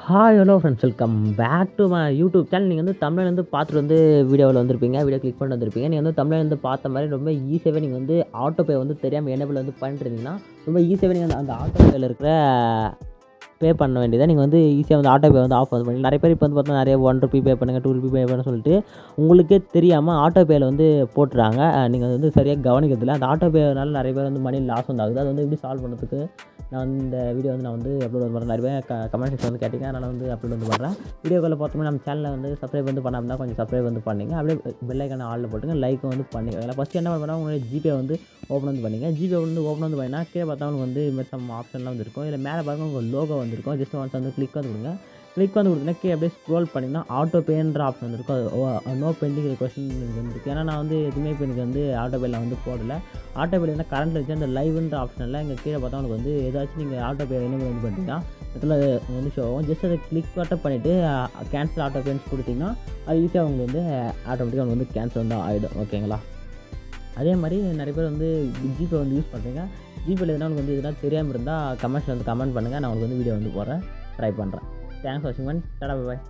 Hi hello friends, welcome back to my YouTube channel. நீங்கள் வந்து தமிழ்லேருந்து பார்த்துட்டு வந்து வீடியோவில் வந்திருப்பீங்க, வீடியோ கிளிக் பண்ணிட்டு வந்திருப்பீங்க. நீங்கள் வந்து தமிழ்லேருந்து பார்த்த மாதிரி ரொம்ப ஈஸியாகவே நீங்கள் வந்து ஆட்டோ பே வந்து தெரியாமல் எனேபிள் வந்து பண்ணிட்டுருந்தீங்கன்னா ரொம்ப ஈஸியாகவே நீங்கள் அந்த ஆட்டோ பேயில் இருக்கிற பே பண்ண வேண்டியதை நீங்கள் வந்து ஈஸியாக வந்து ஆட்டோ பே வந்து ஆஃப் வந்து பண்ணி நிறைய பேர் இப்போ வந்து பார்த்தா நிறைய ₹1 பே பண்ணுங்கள், ₹2 பே பண்ணுன்னு சொல்லிட்டு உங்களுக்கே தெரியாமல் ஆட்டோ பேயில் வந்து போட்டுறாங்க. நீங்கள் வந்து சரியாக கவனிக்கிறதில்ல. அந்த ஆட்டோ பேனால நிறைய பேர் வந்து மணி லாஸ் வந்து ஆகுது. அது வந்து எப்படி சால்வ் பண்ணுறதுக்கு நான் இந்த வீடியோ வந்து அப்லோட் வந்து பண்ணுறேன். நிறைய பேர் கமெண்ட் செக்ஷன் வந்து கேட்டிங்க, அதனால் வந்து அப்லோட் வந்து பண்ணுறேன். வீடியோக்குள்ளே பார்த்தோம்னா நம்ம சேனலை வந்து சப்ஸ்கிரைப் வந்து பண்ணாமல் கொஞ்சம் சப்ஸ்கிரைப் வந்து பண்ணிங்க. அப்படியே பெல் ஐக்கான ஆலில் போட்டுங்க, லைக்கும் வந்து பண்ணிங்க. ஃபஸ்ட்டு என்ன பண்ணால் உங்களுடைய ஜிபே வந்து ஓப்பன் வந்து பண்ணிங்க. ஜிபே வந்து ஓப்பன் வந்து பண்ணினா கீழே பார்த்தா உங்களுக்கு வந்து இதுமாதிரி சம் ஆப்ஷன்லாம் வந்து இருக்கும். இதில் மேலே பாருங்கள் உங்கள் லோகோ வந்துருக்கும். ஜஸ்ட் ஒன்ஸ் வந்து கிளிக் வந்து கொடுங்க. கிளிக் வந்து கொடுத்தீங்கன்னா கீழே அப்படியே ஸ்க்ரோல் பண்ணிங்கன்னா ஆட்டோ பேன்ற ஆப்ஷன் வந்துருக்கும். அது நோ பெண்டிங் ரெக்வஸ்ட்னு வந்துருக்கு. ஏன்னா நான் வந்து எதுவுமே இப்போ எனக்கு வந்து ஆட்டோ பேயில் வந்து போடல. ஆட்டோ பேயில் என்ன கரண்ட்டில் வச்சு அந்த லைவ்ன்ற ஆப்ஷனில் இங்கே கீழே பார்த்தா உங்களுக்கு வந்து ஏதாச்சும் நீங்கள் ஆட்டோ பே என்ன வந்து பண்ணிட்டீங்கன்னா இதில் வந்து ஷோ ஆகும். ஜஸ்ட் அதை கிளிக் மட்டும் பண்ணிவிட்டு கேன்சல் ஆட்டோ பேன்னு கொடுத்தீங்கன்னா அது ஈஸியாக உங்களுக்கு வந்து ஆட்டோமேட்டிக்காக உங்களுக்கு வந்து கேன்சல் வந்து ஆகிடும். ஓகேங்களா? அதே மாதிரி நிறைய பேர் வந்து ஜிபே வந்து யூஸ் பண்ணுறீங்க. ஜிபேயில் எதனா உங்களுக்கு வந்து எதனா தெரியாமல் இருந்தால் கமெண்ட்ஸில் வந்து கமெண்ட் பண்ணுங்கள். நான் உங்களுக்கு வந்து வீடியோ வந்து போடுறேன், ட்ரை பண்ணுறேன். தேங்க்ஸ் ஃபார் வாட்சிங். Tata, bye bye.